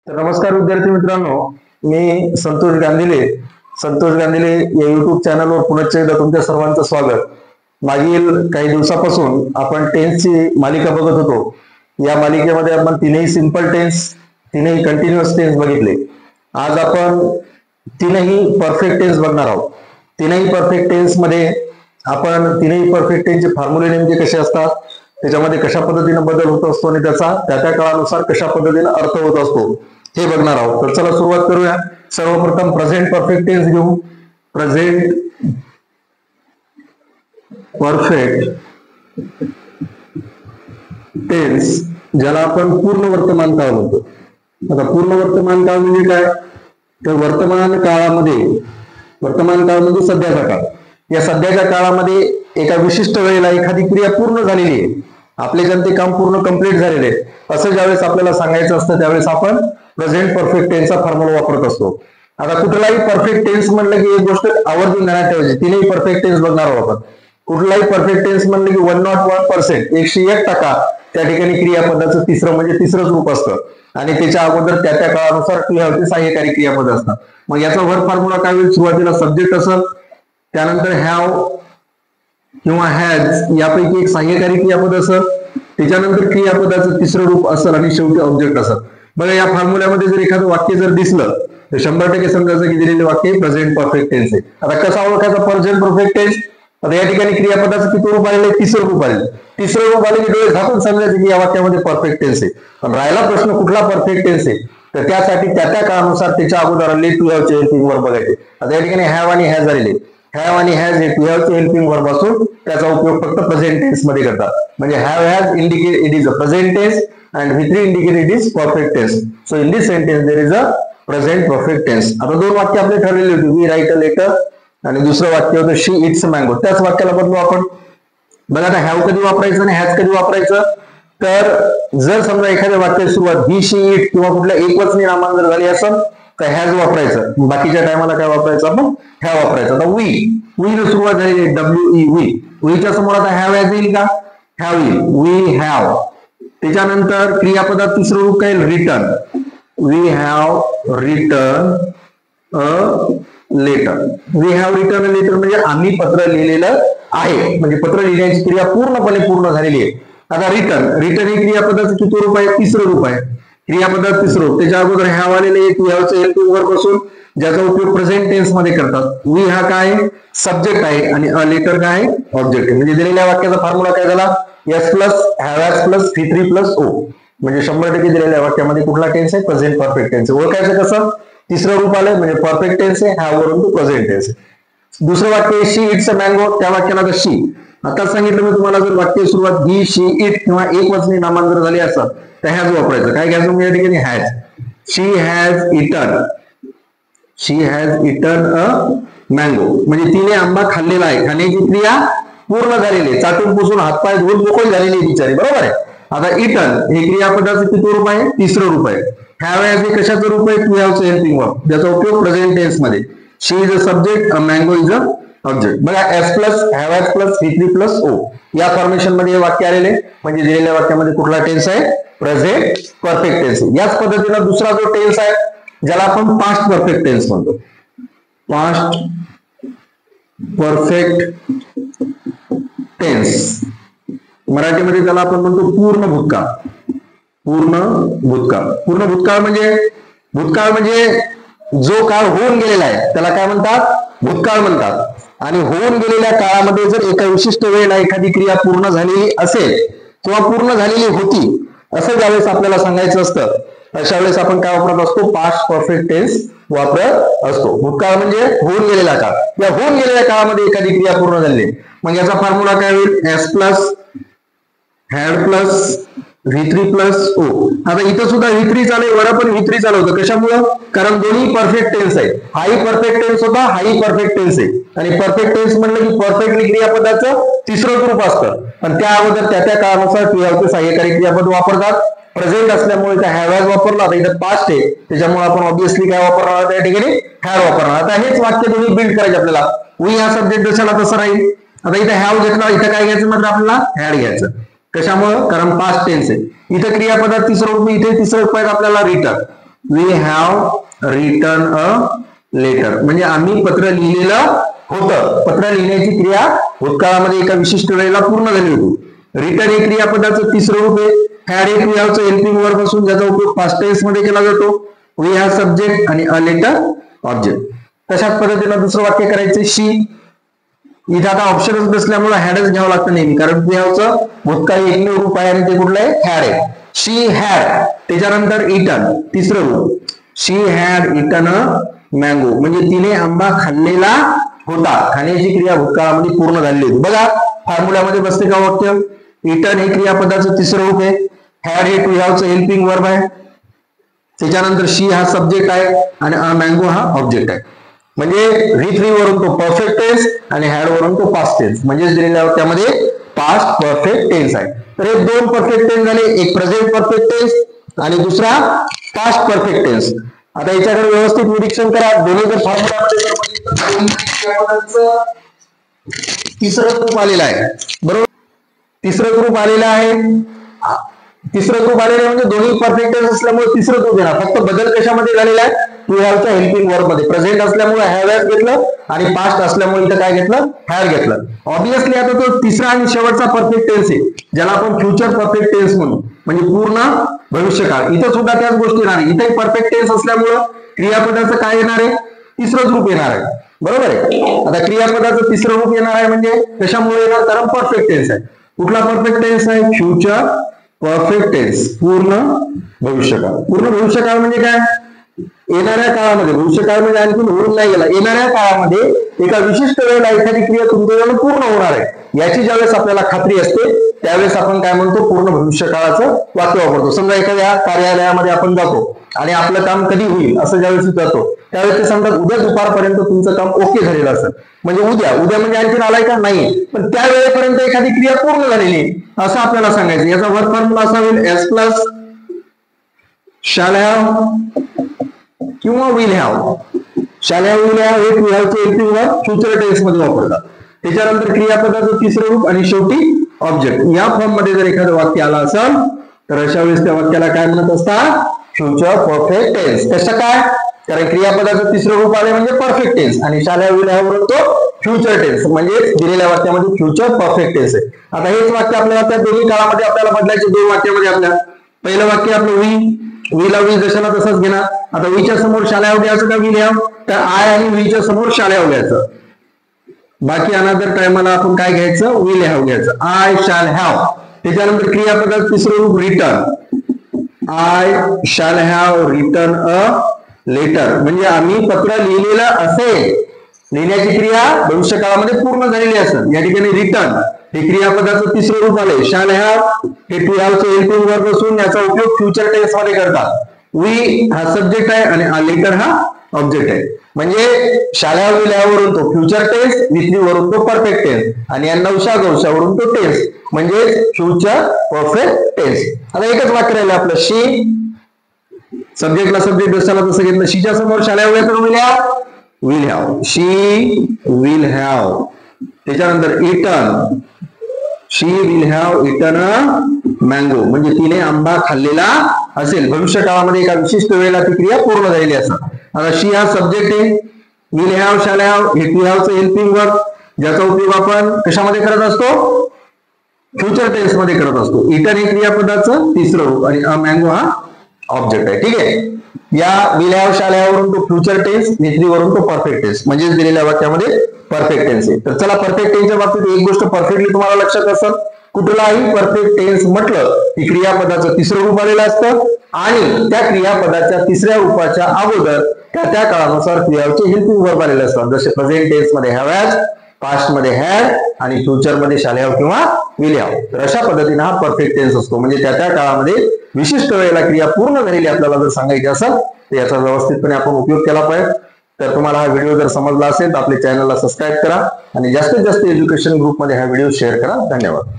तर नमस्कार विद्यार्थी मित्रांनो, मी संतोष गांधीले या युट्यूब चॅनलवर पुन्हा एकदा तुमच्या सर्वांचं स्वागत. मागील काही दिवसापासून आपण टेन्सची मालिका बघत होतो. या मालिकेमध्ये आपण तीनही सिंपल टेन्स, तीनही कंटिन्युअस टेन्स बघितले. आज आपण तीनही परफेक्ट टेन्स बघणार आहोत. तीनही परफेक्ट टेन्स मध्ये आपण तीनही परफेक्ट टेन्सचे फॉर्म्युले नेमके कसे असतात, त्याच्यामध्ये कशा पद्धतीने बदल होत असतो आणि त्याचा त्या काळानुसार कशा पद्धतीने अर्थ होत असतो हे बघणार आहोत. तर चला सुरुवात करूया. सर्वप्रथम प्रेझेंट परफेक्ट टेन्स घेऊ. प्रेझेंट परफेक्ट टेन्स ज्याला आपण पूर्ण वर्तमान काळ म्हणतो. आता पूर्ण वर्तमान काळ म्हणजे काय, तर वर्तमान काळ म्हणजे सध्याचा काळ. या सध्याच्या काळामध्ये एका विशिष्ट वेळेला एखादी क्रिया पूर्ण झालेली आहे, आपले जनते काम पूर्ण कंप्लीट झालेले आहे, असं ज्यावेळेस आपल्याला सांगायचं असतं त्यावेळेस आपण प्रेझेंट परफेक्ट टेन्सचा फॉर्म्युला वापरत असतो. आता कुठलाही परफेक्ट टेन्स म्हणलं की एक गोष्ट आवर्जून ध्यानात ठेवायची, तीनही परफेक्ट टेन्स बघणार आहोत आपण. कुठलाही परफेक्ट टेन्स म्हणलं की 101%, 101% त्या ठिकाणी क्रियापदाचं तिसरं म्हणजे तिसरंच रूप असतं आणि त्याच्या अगोदर त्या काळानुसार क्रियापदे सहाय्यकारी क्रियापद असतात. मग याचा वर्क फॉर्म्युला काय होईल, सुरुवातीला सब्जेक्ट असेल, त्यानंतर हॅव किंवा हॅज यापैकी एक सहाय्यकारी क्रियापद असेल, त्याच्यानंतर क्रियापदाचं तिसरं रूप असेल आणि शेवटी ऑब्जेक्ट असेल. बघा या फॉर्म्युल्यामध्ये जर एखादं वाक्य जर दिसलं तर 100% समजायचं की दिलेले वाक्य प्रेझेंट परफेक्ट टेन्स आहे. आता कसा ओळखायचा प्रेझेंट परफेक्ट टेन्स, आता या ठिकाणी क्रियापदाचं किती रूप आलेलं आहे, तिसरं रूप आलेलं. तिसरं रूप आले की डोळे झाकून समजायचं की या वाक्यामध्ये परफेक्ट टेन्स आहे. पण राहिला प्रश्न कुठला परफेक्ट टेन्स आहे, तर त्यासाठी त्या काळानुसार त्याच्या अगोदर आलेले टू हॅवचे हेल्पिंग वर्ब बघायचे. आता या ठिकाणी हॅव आणि हॅज आलेले, हॅव आणि हॅज हे टू हॅवचे हेल्पिंग वर्ब असून त्याचा उपयोग फक्त प्रेझेंट टेन्स मध्ये करतात. म्हणजे have has indicate it is a present tense and V3 indicate it is perfect tense. So in this sentence there is a present perfect tense. आता दोन वाक्य आपले ठरलेले होते, we write a letter आणि दुसरं वाक्य होतं she eats a mango. त्याच वाक्याला बदलू आपण. बघा आता हॅव कधी वापरायचं आणि हॅज कधी वापरायचं, तर जर समजा एखाद्या वाक्याची सुरुवात ही शी इट किंवा कुठल्या एकवचनी नामान जर झाली असेल तर हॅज वापरायचं, बाकीच्या टायमाला काय वापरायचं आपण हॅव वापरायचं. आता वी न सुरुवात झाली WE, वीच्या समोर आता हॅव हॅज येईल का, हॅव येईल, वी हॅव. त्याच्यानंतर क्रियापदात तिसरं रूप काय, return, we have return a letter. We have return a letter म्हणजे आम्ही पत्र लिहिलेलं आहे, म्हणजे पत्र लिहिण्याची क्रिया पूर्णपणे पूर्ण झालेली आहे. आता रिटर्न ही क्रियापदाचं किती रूप आहे, तिसरं रूप आहे. क्रियापदात तिसरं रूप, त्याच्या अगोदर हॅव आलेले टू हॅवचं हेल्पिंग वर्ब असून ज्याचा उपयोग प्रेझेंट टेन्स मध्ये करतात. वी हा काय सब्जेक्ट आहे आणि अ लेटर काय ऑब्जेक्ट आहे. म्हणजे दिलेल्या वाक्याचा फॉर्म्युला काय झाला, S plus have has plus V3 plus O. म्हणजे 100% दिलेल्या वाक्यामध्ये कुठला टेन्स आहे, प्रेझेंट परफेक्ट टेन्स. ओळखायचं कसं, तिसरं रूप आलंय म्हणजे परफेक्ट टेन्स आहे, हॅव वरून तो प्रेझेंट टेन्स आहे. दुसरं वाक्य शी इट्स अ मँगो, त्या वाक्याला तर शी. आता सांगितलं मी तुम्हाला, जर वाक्य सुरुवात ही शी इट किंवा एक वचनी नामान जर झाली असं तर हॅज वापरायचं. काय घ्यायचं म्हणजे या ठिकाणी has, she has eaten a mango म्हणजे तिने आंबा खाल्लेला आहे. खाण्याची क्रिया पूर्ण झालेली, चाटून पुसून हातपाय धुवून मोकळी झालेली बिचारी, बरोबर आहे. आता इटन हे क्रियापदाचं किती रूप आहे, तिसरं रूप आहे. हॅव हॅज हे कशाचं रूप आहे, टू हॅवचं हेल्पिंग वर्ब, ज्याचा उपयोग प्रेझेंट टेन्स मध्ये. She is a subject, a mango is a object. बघा S plus have has plus V3 plus O या फॉर्मेशन मध्ये हे वाक्य आलेले, म्हणजे दिलेल्या वाक्यामध्ये कुठला टेन्स आहे, प्रेझेंट परफेक्ट टेन्स. याच पद्धतीनं दुसरा जो टेन्स आहे ज्याला आपण पास्ट परफेक्ट टेन्स म्हणतो. पास्ट परफेक्ट टेन्स मराठीमध्ये त्याला आपण म्हणतो पूर्ण भूतकाळ. पूर्ण भूतकाळ म्हणजे जो काळ होऊन गेलेला आहे त्याला काय म्हणतात, भूतकाळ म्हणतात. आणि होऊन गेलेल्या काळामध्ये जर एका विशिष्ट वेळेला एखादी क्रिया पूर्ण झालेली असेल किंवा पूर्ण झालेली होती असं ज्यावेळेस आपल्याला सांगायचं असतं, अशा वेळेस आपण काय वापरत असतो, पास्ट परफेक्ट टेन्स वापरत असतो. भूतकाळ म्हणजे होऊन गेलेला काळ, या होऊन गेलेल्या काळामध्ये एखादी क्रिया पूर्ण झाली. मग याचा फॉर्म्युला काय होईल, S plus had plus V3 plus O. आता इथं सुद्धा V3 चालेल, वर पण V3 चालू होतं. कशामुळं, कारण दोन्ही परफेक्ट टेन्स आहे. हाही परफेक्ट टेन्स होता, हाही परफेक्ट टेन्स आहे. आणि परफेक्ट टेन्स म्हणलं की परफेक्टली क्रियापदाचं तिसरं रूप असतं. पण त्या अगोदर त्या काळानुसार क्रियापद सहाय्यकारी क्रियापद वापरतात. प्रेझेंट असल्यामुळे त्या हॅव हॅज वापरला, आता इथं पास्ट आहे त्याच्यामुळे आपण ऑब्विसली काय वापरणार, त्या ठिकाणी हॅड वापरणार. आता हेच वाक्य तुम्ही बिल्ड करायचे आपल्याला. वी हा सब्जेक्ट जशाला तसं राहील. आता इथे हॅव घेतला, इथं काय घ्यायचं म्हणजे आपल्याला हॅड घ्यायचं. कशामुळं, कारण पास्ट टेन्स आहे. इथं क्रियापदात तिसरं रूप, इथे तिसरं रूप आहे आपल्याला return. We have written a letter, म्हणजे आम्ही पत्र लिहिलेलं होतं. पत्र लिहिण्याची क्रिया भूतकाळामध्ये एका विशिष्ट वेळेला पूर्ण झाली होती. रिटन हे क्रियापदाचं तिसरं रूप आहे. हॅड हे टू हॅवचं हेल्पिंग वर्ब असून ज्याचा उपयोग पास्ट टेन्स मध्ये केला जातो. वी हॅव सब्जेक्ट आणि अ लेटर ऑब्जेक्ट. तशाच पद्धतीनं दुसरं वाक्य करायचं शी. इथे आता ऑप्शनच नसल्यामुळे हॅडच घ्यावं लागतं नेहमी, कारण वी हॅवचं भूतकाळी एकमेव रूप आहे आणि ते कुठलं आहे? हॅड आहे. शी हॅड. त्याच्यानंतर इटन तिसरं रूप. शी हॅड इटन अ मँगो, म्हणजे तिने आंबा खाल्लेला होता. खाण्याची क्रिया भूतकाळामध्ये पूर्ण झालेली होती. बघा फॉर्म्युल्यामध्ये बसते का वाक्य? इटन हे क्रियापदाचं तिसरं रूप आहे. हॅड हे टू हॅवचं हेल्पिंग वर्ब आहे. त्याच्यानंतर शी हा सब्जेक्ट आहे आणि मँगो हा ऑब्जेक्ट आहे. म्हणजे V3 वरून तो परफेक्ट टेन्स आणि हॅड वरून तो पास्ट टेन्स, म्हणजे दिलेल्या वाक्यामध्ये पास्ट परफेक्ट टेन्स आहे. तर हे दोन परफेक्ट टेन्स झाले, एक प्रेझेंट परफेक्ट टेन्स आणि दुसरा पास्ट परफेक्ट टेन्स. आता याच्याकडे व्यवस्थित निरीक्षण करा. दोन्ही जर फॉर्म्युल्यामध्ये तिसरं ग्रुप आलेला आहे, बरोबर? तिसरं ग्रुप आलेलं आहे. तिसरं ग्रुप आलेलं म्हणजे दोन्ही परफेक्ट टेन्स असल्यामुळे तिसरं ग्रुप येणार. फक्त बदल कशामध्ये झालेला आहे? टू हॅवच्या हेल्पिंग वर्ब मध्ये. प्रेझेंट असल्यामुळे हॅव हॅज घेतलं आणि पास्ट असल्यामुळे इथं काय घेतलं? हॅव घेतलं. ऑब्विसली आता तो तिसरा आणि शेवटचा परफेक्ट टेन्स आहे, ज्याला आपण फ्युचर परफेक्ट टेन्स म्हणू, म्हणजे पूर्ण भविष्यकाळ. इथं सुद्धा त्याच गोष्टी येणार आहे. इथे परफेक्ट टेन्स असल्यामुळं क्रियापदाचं काय येणार आहे? तिसरं रूप येणार आहे, बरोबर आहे. आता क्रियापदाचं तिसरं रूप येणार आहे म्हणजे कशामुळे येणार? कारण परफेक्ट टेन्स आहे. कुठला परफेक्ट टेन्स आहे? फ्युचर परफेक्ट टेन्स, पूर्ण भविष्यकाळ. पूर्ण भविष्यकाळ म्हणजे काय? येणाऱ्या काळामध्ये, भविष्यकाळ म्हणजे आणखी होऊन नाही गेला, येणाऱ्या काळामध्ये एका विशिष्ट वेळेला एखादी क्रिया तुमच्याकडून पूर्ण होणार आहे, याची ज्यावेळेस आपल्याला खात्री असते त्यावेळेस आपण काय म्हणतो? पूर्ण भविष्यकाळाचं वाक्य वापरतो. समजा एखाद्या कार्यालयामध्ये आपण जातो आणि आपलं काम कधी होईल असं ज्यावेळेस जातो त्यावेळेस ते सांगतात उद्या दुपारपर्यंत तुमचं काम ओके झालेलं असेल. म्हणजे उद्या म्हणजे आणखी आलाय का? नाही, पण त्या वेळेपर्यंत एखादी क्रिया पूर्ण झालेली असं आपल्याला सांगायचं. याचा वर्क फॉर्म्युला असा होईल एस प्लस शॅल हॅव किंवा will have. Shall have, will have हे टू हॅवचे हेल्पिंग वर्ब फ्युचर टेन्स मध्ये वापरतात. त्याच्यानंतर क्रियापदाचं तिसरं रूप आणि शेवटी ऑब्जेक्ट. या फॉर्म मध्ये जर एखादं वाक्य आलं असेल तर अशा वेळेस त्या वाक्याला काय म्हणत असतात? Future perfect tense. कसं काय? कारण क्रियापदाचं तिसरं रूप आले म्हणजे परफेक्ट टेन्स आणि शॅल हॅव, विल हॅव वरून तो फ्युचर टेन्स, म्हणजे दिलेल्या वाक्यामध्ये फ्युचर परफेक्ट टेन्स आहे. आता हेच वाक्य आपल्याला त्या दोन्ही काळामध्ये आपल्याला बदलायचे. दोन वाक्यामध्ये आपल्या पहिलं वाक्य आपलं वीला वी जशाला तसंच घेणार. आता वीच्या समोर शॅल हॅव घ्यायचं का विल हॅव? तर आय आणि वीच्या समोर शॅल हॅव घ्यायचं. बाकी अनादर टायमाला आपण काय घ्यायचं? विल हॅव घ्यायचं. I shall have. त्याच्यानंतर क्रियापदाचं तिसरं रूप return. I shall have return a letter, म्हणजे आम्ही पत्र लिहिलेलं असेल. लिहिण्याची क्रिया भविष्यकाळामध्ये पूर्ण झालेली असेल. या ठिकाणी रिटर्न हे क्रियापदाचं तिसरं रूप आले. शॅल हॅव हे टू हॅवचं हेल्पिंग वर्ब असून याचा उपयोग फ्युचर टेन्स मध्ये करतात. वी हा सब्जेक्ट आहे आणि लेटर हा ऑब्जेक्ट आहे. म्हणजे शॅल हॅव, विल हॅव वरून तो फ्युचर टेन्स, V3 वरून तो परफेक्ट टेन्स आणि या नवशा गवशावरून तो टेन्स, म्हणजे फ्युचर परफेक्ट टेन्स. आता एकच वाक्य राहिलं आपलं. शी सब्जेक्टला सब्जेक्ट जसाला तसं घेतलं. शीच्या समोर शॅल हॅव घ्यायचं, will have, will have. She will have. त्याच्यानंतर eaten. She will have eaten a mango, म्हणजे तिने आंबा खाल्लेला असेल. भविष्य काळामध्ये एका विशिष्ट वेळेला ती क्रिया पूर्ण झालेली असेल. आता शी हा सब्जेक्ट आहे. विल हॅव, शॅल हॅव हे टू हॅवचं हेल्पिंग वर्ब, ज्याचा उपयोग आपण कशामध्ये करत असतो? फ्युचर टेन्स मध्ये करत असतो. इटन हे क्रियापदाचं तिसरं रूप आणि मँगो हा ऑब्जेक्ट आहे. ठीक आहे. या विल हॅव, शॅल हॅव वरून तो फ्युचर टेन्स, V3 वरून तो परफेक्ट टेन्स, म्हणजे दिलेल्या वाक्यामध्ये परफेक्ट टेन्स आहे. तर चला परफेक्ट टेन्सच्या बाबतीत एक गोष्ट परफेक्टली तुम्हाला लक्षात असेल, कुठलाही परफेक्ट टेन्स म्हटलं की क्रियापदाचं तिसरं रूप आलेलं असतं आणि त्या क्रियापदाच्या तिसऱ्या रूपाच्या अगोदर त्या काळानुसार क्रियाचे हेल्पिंग वर्ब आलेले असतात. जसे प्रेझेंट टेन्स मध्ये हॅव हॅज, पास्ट मध्ये हॅड आणि फ्युचर मध्ये शॅल हॅव किंवा विल हॅव. तर अशा पद्धतीने हा परफेक्ट टेन्स असतो. म्हणजे त्या काळामध्ये विशिष्ट वेळेला क्रिया पूर्ण झालेली आपल्याला जर सांगायची असेल तर याचा व्यवस्थितपणे आपण उपयोग केला पाहिजे. तर तुम्हाला हा व्हिडिओ जर समजला असेल तर आपल्या चॅनलला सबस्क्राईब करा आणि जास्तीत जास्त एज्युकेशन ग्रुपमध्ये हा व्हिडिओ शेअर करा. धन्यवाद.